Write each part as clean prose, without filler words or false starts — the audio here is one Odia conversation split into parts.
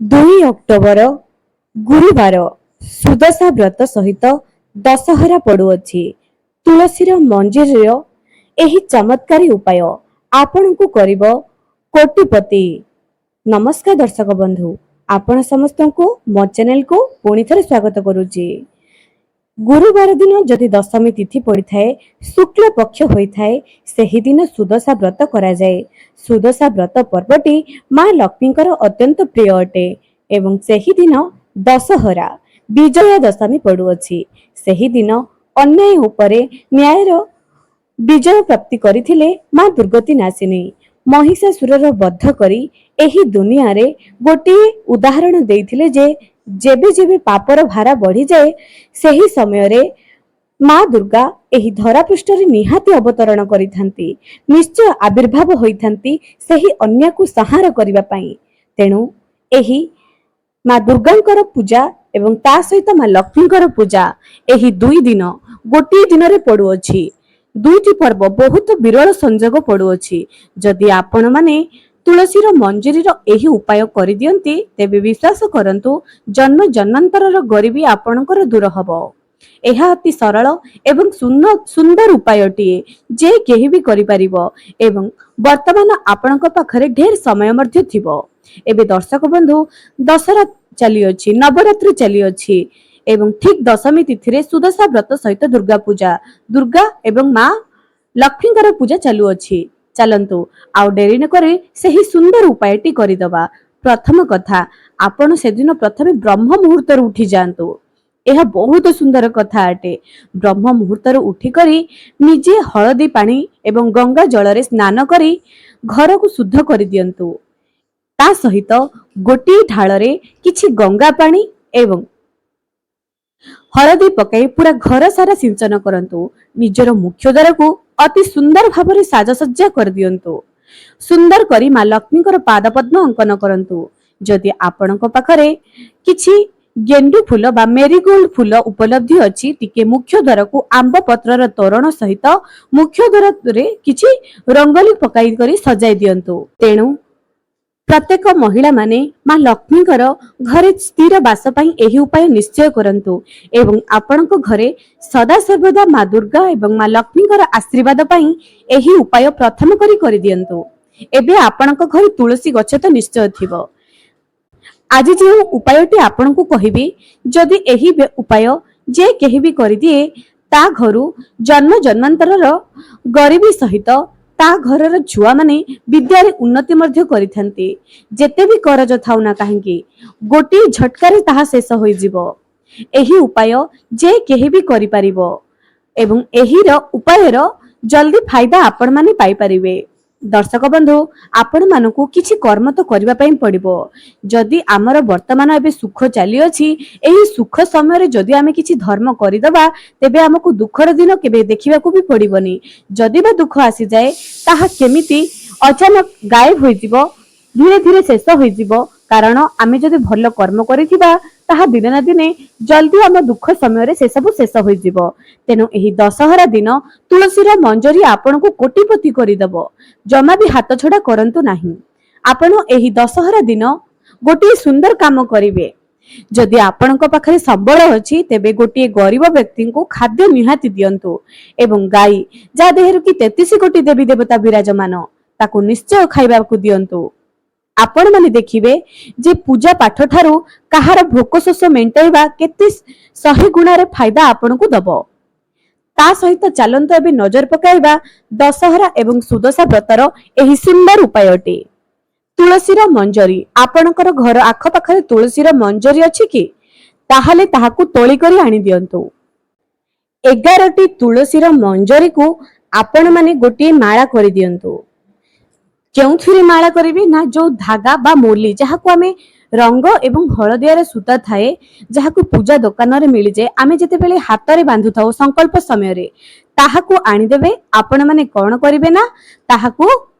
ଦୁଇ ଅକ୍ଟୋବର ଗୁରୁବାର ସୁଦଶା ବ୍ରତ ସହିତ ଦଶହରା ପଡୁଅଛି। ତୁଳସୀର ମଞ୍ଜିର ଏହି ଚମତ୍କାରୀ ଉପାୟ ଆପଣଙ୍କୁ କରିବ କୋଟିପତି। ନମସ୍କାର ଦର୍ଶକ ବନ୍ଧୁ, ଆପଣ ସମସ୍ତଙ୍କୁ ମୋ ଚ୍ୟାନେଲକୁ ପୁଣି ଥରେ ସ୍ୱାଗତ କରୁଛି। ଗୁରୁବାର ଦିନ ଯଦି ଦଶମୀ ତିଥି ପଡିଥାଏ, ଶୁକ୍ଳ ପକ୍ଷ ହୋଇଥାଏ, ସେହି ଦିନ ସୁଦଶା ବ୍ରତ କରାଯାଏ। ସୁଦଶା ବ୍ରତ ପର୍ବଟି ମା ଲକ୍ଷ୍ମୀଙ୍କର ଅତ୍ୟନ୍ତ ପ୍ରିୟ ଅଟେ ଏବଂ ସେହି ଦିନ ଦଶହରା ବିଜୟା ଦଶମୀ ପଡୁଅଛି। ସେହି ଦିନ ଅନ୍ୟାୟ ଉପରେ ନ୍ୟାୟର ବିଜୟ ପ୍ରାପ୍ତି କରିଥିଲେ ମା ଦୁର୍ଗତି ନାଶିନୀ ମହିଷାସୁରର ବଧ କରି ଏହି ଦୁନିଆରେ ଗୋଟିଏ ଉଦାହରଣ ଦେଇଥିଲେ ଯେ ଯେବେ ଯେବେ ପାପର ଭାରା ବଢିଯାଏ, ସେହି ସମୟରେ ମା ଦୁର୍ଗା ଏହି ଧରାପୃଷ୍ଠରେ ନିହାତି ଅବତରଣ କରିଥାନ୍ତି, ନିଶ୍ଚୟ ଆବିର୍ଭାବ ହୋଇଥାନ୍ତି ସେହି ଅନ୍ୟକୁ ସଂହାର କରିବା ପାଇଁ। ତେଣୁ ଏହି ମା ଦୁର୍ଗାଙ୍କର ପୂଜା ଏବଂ ତା ସହିତ ମା ଲକ୍ଷ୍ମୀଙ୍କର ପୂଜା ଏହି ଦୁଇ ଦିନ ଗୋଟିଏ ଦିନରେ ପଡୁଅଛି। ଦୁଇଟି ପର୍ବ ବହୁତ ବିରଳ ସଂଯୋଗ ପଡୁଅଛି। ଯଦି ଆପଣମାନେ ତୁଳସୀର ମଞ୍ଜରୀର ଏହି ଉପାୟ କରିଦିଅନ୍ତି, ତେବେ ବିଶ୍ୱାସ କରନ୍ତୁ ଜନ୍ମ ଜନ୍ମାନ୍ତରର ଗରିବୀ ଆପଣଙ୍କର ଦୂର ହେବ। ଏହା ଅତି ସରଳ ଏବଂ ସୁନ୍ଦର ଉପାୟଟିଏ ଯେ କେହି ବି କରିପାରିବ ଏବଂ ବର୍ତ୍ତମାନ ଆପଣଙ୍କ ପାଖରେ ଢେର ସମୟ ମଧ୍ୟ ଥିବ। ଏବେ ଦର୍ଶକ ବନ୍ଧୁ, ଦଶହରା ଚାଲିଅଛି, ନବରାତ୍ରି ଚାଲିଅଛି ଏବଂ ଠିକ ଦଶମୀ ତିଥିରେ ସୁଦଶା ବ୍ରତ ସହିତ ଦୁର୍ଗା ପୂଜା, ଦୁର୍ଗା ଏବଂ ମା ଲକ୍ଷ୍ମୀଙ୍କର ପୂଜା ଚାଲୁଅଛି। ଚାଲନ୍ତୁ ଆଉ ଡେରି ନ କରି ସେହି ସୁନ୍ଦର ଉପାୟଟି କରିଦେବା। ପ୍ରଥମ କଥା, ଆପଣ ସେଦିନ ପ୍ରଥମେ ବ୍ରହ୍ମ ମୁହୂର୍ତ୍ତରୁ ଉଠି ଯାଆନ୍ତୁ। ଏହା ବହୁତ ସୁନ୍ଦର କଥା ଅଟେ। ବ୍ରହ୍ମ ମୁହୂର୍ତ୍ତରୁ ଉଠିକରି ନିଜେ ହଳଦୀ ପାଣି ଏବଂ ଗଙ୍ଗା ଜଳରେ ସ୍ନାନ କରି ଘରକୁ ଶୁଦ୍ଧ କରିଦିଅନ୍ତୁ। ତା ସହିତ ଗୋଟିଏ ଢାଳରେ କିଛି ଗଙ୍ଗା ପାଣି ଏବଂ ହଳଦୀ ପକାଇ ପୁରା ଘର ସାରା ସିଞ୍ଚନ କରନ୍ତୁ। ନିଜର ମୁଖ୍ୟ ଦ୍ୱାରକୁ ଅତି ସୁନ୍ଦର ଭାବରେ ସାଜସଜ୍ଜା କରିଦିଅନ୍ତୁ। ସୁନ୍ଦର କରି ମା ଲକ୍ଷ୍ମୀଙ୍କର ପାଦ ପଦ୍ମ ଅଙ୍କନ କରନ୍ତୁ। ଯଦି ଆପଣଙ୍କ ପାଖରେ କିଛି ଗେଣ୍ଡୁ ଫୁଲ ବା ମେରିଗୋଲ୍ଡ ଫୁଲ ଉପଲବ୍ଧି ଅଛି, ଟିକେ ମୁଖ୍ୟ ଦ୍ୱାରକୁ ଆମ୍ବ ପତ୍ରର ତୋରଣ ସହିତ ମୁଖ୍ୟ ଦ୍ୱାରରେ କିଛି ରଙ୍ଗୋଲି ପକାଇ କରି ସଜାଇ ଦିଅନ୍ତୁ। ତେଣୁ ପ୍ରତ୍ୟେକ ମହିଳା ମାନେ ମା ଲକ୍ଷ୍ମୀଙ୍କର ଘରେ ସ୍ଥିର ବାସ ପାଇଁ ଏହି ଉପାୟ ନିଶ୍ଚୟ କରନ୍ତୁ ଏବଂ ଆପଣଙ୍କ ଘରେ ସଦାସର୍ବଦା ମା ଦୁର୍ଗା ଏବଂ ମା ଲକ୍ଷ୍ମୀଙ୍କର ଆଶୀର୍ବାଦ ପାଇଁ ଏହି ଉପାୟ ପ୍ରଥମ କରି କରିଦିଅନ୍ତୁ। ଏବେ ଆପଣଙ୍କ ଘରେ ତୁଳସୀ ଗଛ ତ ନିଶ୍ଚୟ ଥିବ। ଆଜି ଯେଉଁ ଉପାୟଟି ଆପଣଙ୍କୁ କହିବି, ଯଦି ଏହି ଉପାୟ ଯେ କେହି ବି କରିଦିଏ, ତା ଘରୁ ଜନ୍ମ ଜନ୍ମାନ୍ତରର ଗରିବୀ ସହିତ ତା ଘରର ଛୁଆମାନେ ବିଦ୍ୟାରେ ଉନ୍ନତି ମଧ୍ୟ କରିଥାନ୍ତି। ଯେତେ ବି କରଜ ଥାଉ ନା କାହିଁକି, ଗୋଟିଏ ଝଟକାରେ ତାହା ଶେଷ ହୋଇଯିବ। ଏହି ଉପାୟ ଯେ କେହି ବି କରିପାରିବ ଏବଂ ଏହି ଉପାୟର ଜଲ୍ଦି ଫାଇଦା ଆପଣମାନେ ପାଇପାରିବେ। ଦର୍ଶକ ବନ୍ଧୁ, ଆପଣମାନଙ୍କୁ କିଛି କର୍ମ ତ କରିବା ପାଇଁ ପଡିବ। ଯଦି ଆମର ବର୍ତ୍ତମାନ ଏବେ ସୁଖ ଚାଲିଅଛି, ଏହି ସୁଖ ସମୟରେ ଯଦି ଆମେ କିଛି ଧର୍ମ କରିଦେବା, ତେବେ ଆମକୁ ଦୁଃଖର ଦିନ କେବେ ଦେଖିବାକୁ ବି ପଡିବନି। ଯଦି ବା ଦୁଃଖ ଆସିଯାଏ, ତାହା କେମିତି ଅଚାନକ ଗାୟବ ହୋଇଯିବ, ଧୀରେ ଧୀରେ ଶେଷ ହୋଇଯିବ। କାରଣ ଆମେ ଯଦି ଭଲ କର୍ମ କରିଥିବା, ତାହା ଦିନେ ନା ଦିନେ ଜଲ୍ଦି ଆମ ଦୁଃଖ ସମୟରେ ସେସବୁ ଶେଷ ହୋଇଯିବ। ତେଣୁ ଏହି ଦଶହରା ଦିନ ତୁଳସୀର ମଞ୍ଜରୀ ଆପଣଙ୍କୁ କୋଟିପତି କରିଦେବ। ଜମା ବି ହାତ ଛଡା କରନ୍ତୁ ନାହିଁ। ଆପଣ ଏହି ଦଶହରା ଦିନ ଗୋଟିଏ ସୁନ୍ଦର କାମ କରିବେ। ଯଦି ଆପଣଙ୍କ ପାଖରେ ସମ୍ବଳ ଅଛି, ତେବେ ଗୋଟିଏ ଗରିବ ବ୍ୟକ୍ତିଙ୍କୁ ଖାଦ୍ୟ ନିହାତି ଦିଅନ୍ତୁ ଏବଂ ଗାଈ ଯାହା ଦେହରୁ କି 33 କୋଟି ଦେବୀ ଦେବତା ବିରାଜମାନ, ତାକୁ ନିଶ୍ଚୟ ଖାଇବାକୁ ଦିଅନ୍ତୁ। ଆପଣ ମାନେ ଦେଖିବେ ଯେ ପୂଜା ପାଠ ଠାରୁ କାହାର ଭୋକ ଶୋଷ ମେଣ୍ଟାଇବା କେତେ 100 ଗୁଣାରେ ଫାଇଦା ଆପଣଙ୍କୁ ଦବ। ତା ସହିତ ଚାଲନ୍ତୁ ଏବେ ନଜର ପକାଇବା ଦଶହରା ଏବଂ ସୁଦଶା ବ୍ରତର ଏହି ସୁନ୍ଦର ଉପାୟଟି। ତୁଳସୀର ମଞ୍ଜରୀ। ଆପଣଙ୍କର ଘର ଆଖପାଖରେ ତୁଳସୀର ମଞ୍ଜରୀ ଅଛି କି? ତାହେଲେ ତାହାକୁ ତୋଳି କରି ଆଣି ଦିଅନ୍ତୁ। 11ଟି ତୁଳସୀର ମଞ୍ଜରୀକୁ ଆପଣ ମାନେ ଗୋଟିଏ ମାଳା କରିଦିଅନ୍ତୁ। କେଉଁଥିରେ ମାଳା କରିବେ ନା, ଯୋଉ ଧାଗା ବା ମୋଲି, ଯାହାକୁ ଆମେ ରଙ୍ଗ ଏବଂ ହଳଦିଆର ସୂତା ଥାଏ, ଯାହାକୁ ପୂଜା ଦୋକାନରେ ମିଳିଯାଏ, ଆମେ ଯେତେବେଳେ ହାତରେ ବାନ୍ଧୁଥାଉ ସଂକଳ୍ପ ସମୟରେ, ତାହାକୁ ଆଣିଦେବେ। ଆପଣ ମାନେ କଣ କରିବେ ନା, ତାହାକୁ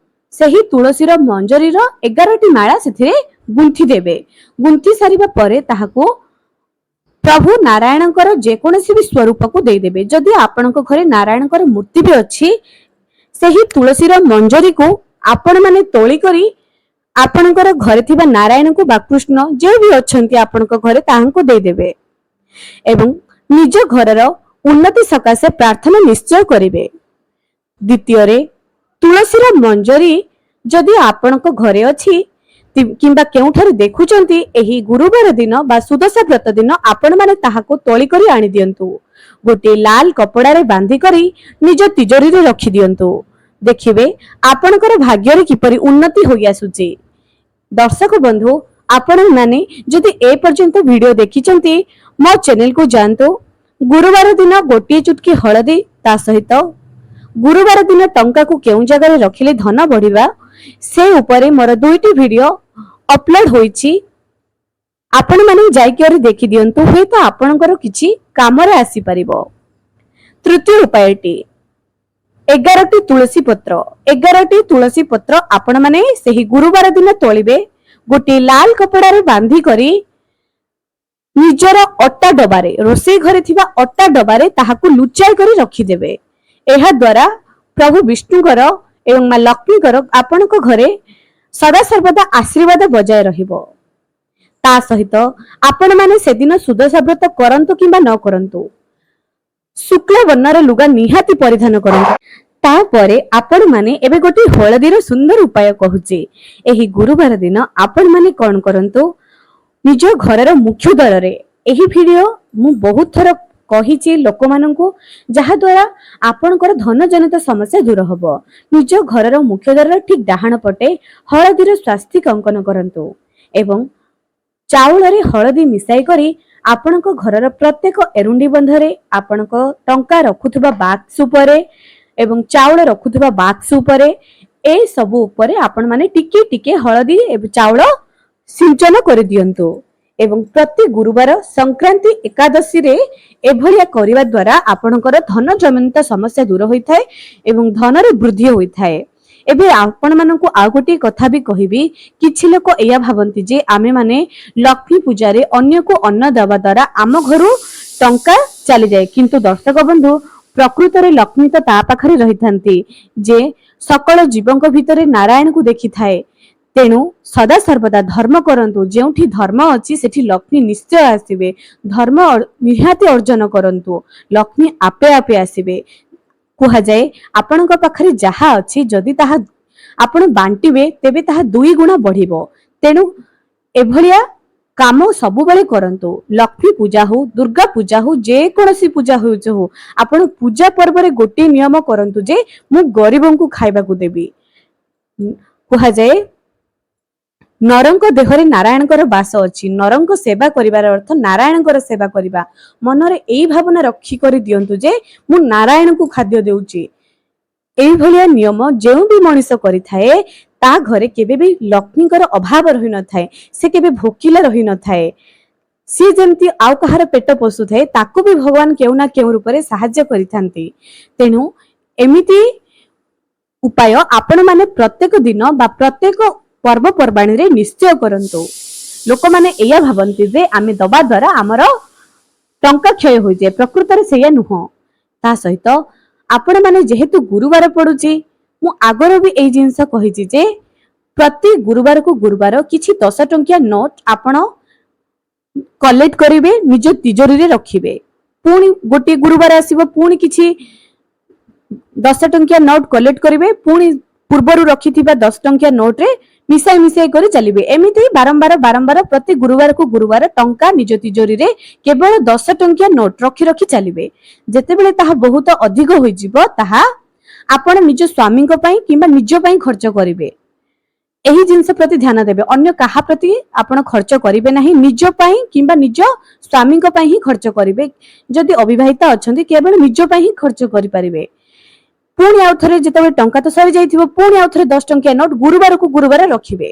ସେହି ତୁଳସୀର ମଞ୍ଜରୀର 11ଟି ମାଳା ସେଥିରେ ଗୁନ୍ଥି ଦେବେ। ଗୁନ୍ଥି ସାରିବା ପରେ ତାହାକୁ ପ୍ରଭୁ ନାରାୟଣଙ୍କର ଯେକୌଣସି ବି ସ୍ୱରୂପକୁ ଦେଇଦେବେ। ଯଦି ଆପଣଙ୍କ ଘରେ ନାରାୟଣଙ୍କର ମୂର୍ତ୍ତି ବି ଅଛି, ସେହି ତୁଳସୀର ମଞ୍ଜରୀକୁ ଆପଣ ମାନେ ତୋଳି କରି ଆପଣଙ୍କର ଘରେ ଥିବା ନାରାୟଣଙ୍କୁ ବା କୃଷ୍ଣ ଯେ ବି ଅଛନ୍ତି ଆପଣଙ୍କ ଘରେ ତାହାଙ୍କୁ ଦେଇଦେବେ ଏବଂ ନିଜ ଘରର ଉନ୍ନତି ସକାଶେ ପ୍ରାର୍ଥନା ନିଶ୍ଚୟ କରିବେ। ଦ୍ୱିତୀୟରେ, ତୁଳସୀର ମଞ୍ଜରୀ ଯଦି ଆପଣଙ୍କ ଘରେ ଅଛି କିମ୍ବା କେଉଁଠାରୁ ଦେଖୁଛନ୍ତି, ଏହି ଗୁରୁବାର ଦିନ ବା ସୁଦଶା ବ୍ରତ ଦିନ ଆପଣମାନେ ତାହାକୁ ତୋଳି କରି ଆଣି ଦିଅନ୍ତୁ। ଗୋଟିଏ ଲାଲ କପଡାରେ ବାନ୍ଧି କରି ନିଜ ତିଜୋରୀରେ ରଖିଦିଅନ୍ତୁ। ଦେଖିବେ ଆପଣଙ୍କର ଭାଗ୍ୟରେ କିପରି ଉନ୍ନତି ହୋଇ ଆସୁଛି। ଦର୍ଶକ ବନ୍ଧୁ, ଆପଣମାନେ ଯଦି ଏ ପର୍ଯ୍ୟନ୍ତ ଭିଡିଓ ଦେଖିଛନ୍ତି, ମୋ ଚ୍ୟାନେଲକୁ ଯାଆନ୍ତୁ। ଗୁରୁବାର ଦିନ ଗୋଟିଏ ଚୁଟକି ହଳଦୀ, ତା ସହିତ ଗୁରୁବାର ଦିନ ଟଙ୍କାକୁ କେଉଁ ଜାଗାରେ ରଖିଲେ ଧନ ବଢିବା, ସେ ଉପରେ ମୋର 2ଟି ଭିଡିଓ ଅପଲୋଡ ହୋଇଛି। ଆପଣମାନେ ଯାଇକି ଦେଖି ଦିଅନ୍ତୁ, ହୁଏତ ଆପଣଙ୍କର କିଛି କାମରେ ଆସିପାରିବ। ତୃତୀୟ ଉପାୟଟି, 11ଟି ତୁଳସୀ ପତ୍ର। 11ଟି ତୁଳସୀ ପତ୍ର ଆପଣମାନେ ସେହି ଗୁରୁବାର ଦିନ ତୋଳିବେ। ଗୋଟିଏ ଲାଲ କପଡାରେ ବାନ୍ଧି କରି ନିଜର ଅଟା ଡବାରେ, ରୋଷେଇ ଘରେ ଥିବା ଅଟା ଡବାରେ ତାହାକୁ ଲୁଚାଇ କରି ରଖିଦେବେ। ଏହା ଦ୍ୱାରା ପ୍ରଭୁ ବିଷ୍ଣୁଙ୍କର ଏବଂ ମା ଲକ୍ଷ୍ମୀଙ୍କର ଆପଣଙ୍କ ଘରେ ସଦାସର୍ବଦା ଆଶୀର୍ବାଦ ବଜାୟ ରହିବ। ତା ସହିତ ଆପଣମାନେ ସେଦିନ ସୁଦଶା ବ୍ରତ କରନ୍ତୁ କିମ୍ବା ନ କରନ୍ତୁ, ଶୁକ୍ଳ ବର୍ଣ୍ଣର ଲୁଗା ନିହାତି ପରିଧାନ କରନ୍ତୁ। ତାପରେ ଆପଣମାନେ ଏବେ ଗୋଟିଏ ହଳଦୀର ସୁନ୍ଦର ଉପାୟ କହୁଛି। ଏହି ଗୁରୁବାର ଦିନ ଆପଣମାନେ କଣ କରନ୍ତୁ, ନିଜ ଘରର ମୁଖ୍ୟ ଦ୍ୱାରରେ, ଏହି ଭିଡିଓ ମୁଁ ବହୁତ ଥର କହିଛି ଲୋକମାନଙ୍କୁ, ଯାହା ଦ୍ୱାରା ଆପଣଙ୍କର ଧନ ଜନିତ ସମସ୍ୟା ଦୂର ହବ। ନିଜ ଘରର ମୁଖ୍ୟ ଦ୍ୱାରର ଠିକ ଡାହାଣ ପଟେ ହଳଦୀର ସ୍ୱାସ୍ତିକ ଅଙ୍କନ କରନ୍ତୁ ଏବଂ ଚାଉଳରେ ହଳଦୀ ମିଶାଇ କରି ଆପଣଙ୍କ ଘରର ପ୍ରତ୍ୟେକ ଏରୁଣ୍ଡି ବନ୍ଧରେ, ଆପଣଙ୍କ ଟଙ୍କା ରଖୁଥିବା ବାକ୍ସ ଉପରେ ଏବଂ ଚାଉଳ ରଖୁଥିବା ବାକ୍ସ ଉପରେ, ଏ ସବୁ ଉପରେ ଆପଣମାନେ ଟିକେ ଟିକେ ହଳଦୀ ଏବଂ ଚାଉଳ ସିଞ୍ଚନ କରିଦିଅନ୍ତୁ। ଏବଂ ପ୍ରତି ଗୁରୁବାର, ସଂକ୍ରାନ୍ତି, ଏକାଦଶୀରେ ଏଭଳିଆ କରିବା ଦ୍ୱାରା ଆପଣଙ୍କର ଧନ ଜନିତ ସମସ୍ୟା ଦୂର ହୋଇଥାଏ ଏବଂ ଧନରେ ବୃଦ୍ଧି ହୋଇଥାଏ। ଏବେ ଆପଣମାନଙ୍କୁ ଆଉ ଗୋଟିଏ କଥା ବି କହିବି, କିଛି ଲୋକ ଏଇଆ ଭାବନ୍ତି ଯେ ଆମେମାନେ ଲକ୍ଷ୍ମୀ ପୂଜାରେ ଅନ୍ୟକୁ ଅନ୍ନ ଦେବା ଦ୍ୱାରା ଆମ ଘରୁ ଟଙ୍କା ଚାଲିଯାଏ, କିନ୍ତୁ ଦର୍ଶକ ବନ୍ଧୁ, ପ୍ରକୃତରେ ଲକ୍ଷ୍ମୀ ତ ତା ପାଖରେ ରହିଥାନ୍ତି ଯେ ସକଳ ଜୀବଙ୍କ ଭିତରେ ନାରାୟଣକୁ ଦେଖିଥାଏ। ତେଣୁ ସଦାସର୍ବଦା ଧର୍ମ କରନ୍ତୁ। ଯେଉଁଠି ଧର୍ମ ଅଛି ସେଠି ଲକ୍ଷ୍ମୀ ନିଶ୍ଚୟ ଆସିବେ। ଧର୍ମ ନିହାତି ଅର୍ଜନ କରନ୍ତୁ, ଲକ୍ଷ୍ମୀ ଆପେ ଆପେ ଆସିବେ। କୁହାଯାଏ ଆପଣଙ୍କ ପାଖରେ ଯାହା ଅଛି ଯଦି ତାହା ଆପଣ ବାଣ୍ଟିବେ ତେବେ ତାହା 2 ଗୁଣ ବଢିବ। ତେଣୁ ଏଭଳିଆ କାମ ସବୁବେଳେ କରନ୍ତୁ। ଲକ୍ଷ୍ମୀ ପୂଜା ହଉ, ଦୁର୍ଗା ପୂଜା ହଉ, ଯେକୌଣସି ପୂଜା ହଉ, ଆପଣ ପୂଜା ପର୍ବରେ ଗୋଟିଏ ନିୟମ କରନ୍ତୁ ଯେ ମୁଁ ଗରିବଙ୍କୁ ଖାଇବାକୁ ଦେବି। କୁହାଯାଏ ନରଙ୍କ ଦେହରେ ନାରାୟଣଙ୍କର ବାସ ଅଛି। ନରଙ୍କ ସେବା କରିବାର ଅର୍ଥ ନାରାୟଣଙ୍କର ସେବା କରିବା। ମନରେ ଏଇ ଭାବନା ରଖି କରି ଦିଅନ୍ତୁ ଯେ ମୁଁ ନାରାୟଣଙ୍କୁ ଖାଦ୍ୟ ଦେଉଛି। ଏଇଭଳିଆ ନିୟମ ଯେଉଁ ବି ମଣିଷ କରିଥାଏ, ତା ଘରେ କେବେ ବି ଲକ୍ଷ୍ମୀଙ୍କର ଅଭାବ ରହିନଥାଏ, ସେ କେବେ ଭୋକିଲା ରହିନଥାଏ। ସିଏ ଯେମିତି ଆଉ କାହାର ପେଟ ପୋଷୁଥାଏ, ତାକୁ ବି ଭଗବାନ କେଉଁ ନା କେଉଁ ରୂପରେ ସାହାଯ୍ୟ କରିଥାନ୍ତି। ତେଣୁ ଏମିତି ଉପାୟ ଆପଣମାନେ ପ୍ରତ୍ୟେକ ଦିନ ବା ପ୍ରତ୍ୟେକ ପର୍ବପର୍ବାଣୀରେ ନିଶ୍ଚୟ କରନ୍ତୁ। ଲୋକମାନେ ଏଇଆ ଭାବନ୍ତି ଯେ ଆମେ ଦବା ଦ୍ୱାରା ଆମର ଟଙ୍କା କ୍ଷୟ ହୋଇଯାଏ, ପ୍ରକୃତରେ ସେଇଆ ନୁହଁ। ତା ସହିତ ଆପଣମାନେ ଯେହେତୁ ଗୁରୁବାର ପଡୁଛି, ମୁଁ ଆଗରୁ ବି ଏଇ ଜିନିଷ କହିଛି ଯେ ପ୍ରତି ଗୁରୁବାରକୁ ଗୁରୁବାର କିଛି 10 ଟଙ୍କିଆ ନୋଟ ଆପଣ କଲେକ୍ଟ କରିବେ, ନିଜ ତିଜୋରୀରେ ରଖିବେ। ପୁଣି ଗୋଟିଏ ଗୁରୁବାର ଆସିବ, ପୁଣି କିଛି 10 ଟଙ୍କିଆ ନୋଟ କଲେକ୍ଟ କରିବେ, ପୁଣି ପୂର୍ବରୁ ରଖିଥିବା 10 ଟଙ୍କିଆ ନୋଟରେ ମିଶାଇ କରି ଚାଲିବେ। ଏମିତି ବାରମ୍ବାର ପ୍ରତି ଗୁରୁବାରକୁ ଗୁରୁବାର ଟଙ୍କା ନିଜ ତିଜୋରୀରେ କେବଳ 10 ଟଙ୍କିଆ ନୋଟ ରଖି ଚାଲିବେ। ଯେତେବେଳେ ତାହା ବହୁତ ଅଧିକ ହୋଇଯିବ, ତାହା ଆପଣ ନିଜ ସ୍ୱାମୀଙ୍କ ପାଇଁ କିମ୍ବା ନିଜ ପାଇଁ ଖର୍ଚ୍ଚ କରିବେ। ଏହି ଜିନିଷ ପ୍ରତି ଧ୍ୟାନ ଦେବେ। ଅନ୍ୟ କାହା ପ୍ରତି ଆପଣ ଖର୍ଚ୍ଚ କରିବେ ନାହିଁ, ନିଜ ପାଇଁ କିମ୍ବା ନିଜ ସ୍ୱାମୀଙ୍କ ପାଇଁ ହିଁ ଖର୍ଚ୍ଚ କରିବେ। ଯଦି ଅବିବାହିତା ଅଛନ୍ତି, କେବଳ ନିଜ ପାଇଁ ହିଁ ଖର୍ଚ୍ଚ କରିପାରିବେ। ପୁଣି ଆଉ ଥରେ ଯେତେବେଳେ ଟଙ୍କା ତ ସରି ଯାଇଥିବ, ପୁଣି ଆଉ ଥରେ 10 ଟଙ୍କିଆ ନୋଟ ଗୁରୁବାରକୁ ଗୁରୁବାର ରଖିବେ।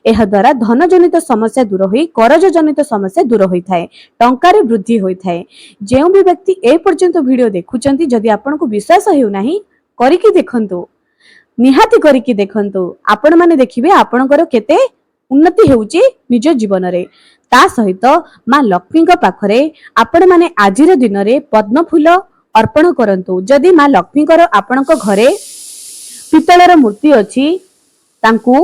ଏହା ଦ୍ୱାରା ଧନ ଜନିତ ସମସ୍ୟା ଦୂର ହୋଇ କରଜ ଜନିତ ସମସ୍ୟା ଦୂର ହୋଇଥାଏ, ଟଙ୍କାରେ ବୃଦ୍ଧି ହୋଇଥାଏ। ଯେଉଁ ବି ବ୍ୟକ୍ତି ଏ ପର୍ଯ୍ୟନ୍ତ ଭିଡିଓ ଦେଖୁଛନ୍ତି, ଯଦି ଆପଣଙ୍କୁ ବିଶ୍ୱାସ ହେଉନାହିଁ, କରିକି ଦେଖନ୍ତୁ, ନିହାତି କରିକି ଦେଖନ୍ତୁ। ଆପଣମାନେ ଦେଖିବେ ଆପଣଙ୍କର କେତେ ଉନ୍ନତି ହେଉଛି ନିଜ ଜୀବନରେ। ତା ସହିତ ମା ଲକ୍ଷ୍ମୀଙ୍କ ପାଖରେ ଆପଣମାନେ ଆଜିର ଦିନରେ ପଦ୍ମ ଫୁଲ ଅର୍ପଣ କରନ୍ତୁ। ଯଦି ମା ଲକ୍ଷ୍ମୀଙ୍କର ଆପଣଙ୍କ ଘରେ ପିତ୍ତଳର ମୂର୍ତ୍ତି ଅଛି, ତାଙ୍କୁ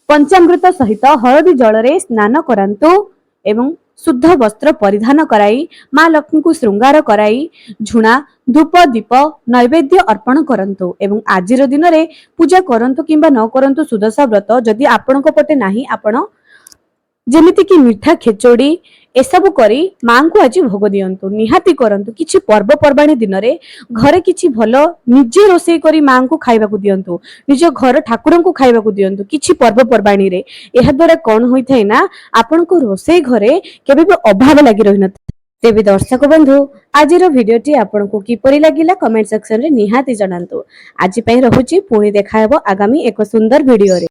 पंचामृत सहित हळदी जलरे स्नान करांतु एवं शुद्ध वस्त्र परिधान कराई माँ लक्ष्मी को श्रृंगार कराई झुणा धूप दीप नैवेद्य अर्पण करंतु एवं आजिर दिन रे पूजा करंतु किंबा न करंतु सुदशा व्रत जदि आपणको पटे नाही आपण जेमिति कि मिठा खेचोड़ी एसबु करी माँ को आज भोग दियंतु निहाती करंतु किछि पर्व पर्वाणी दिन रे घरे किछि भलो निजे रोषेई करी माँ को खाइबा को दियंतु निज घर ठाकुर को खाइबा को दियंतु किछि पर्व पर्वाणी रे एहा द्वारा कोन होइथाय ना आपण को रोषेई घरे केबे भी अभाव लागि रहि न तेबे दर्शक बंधु आजिर भिडियोटी आपण को किपरि लागिला कमेंट सेक्शन रे निहाती जणांतु आज पई रहुची पुणी देखा हेबो आगामी एक सुंदर भिडियो रे।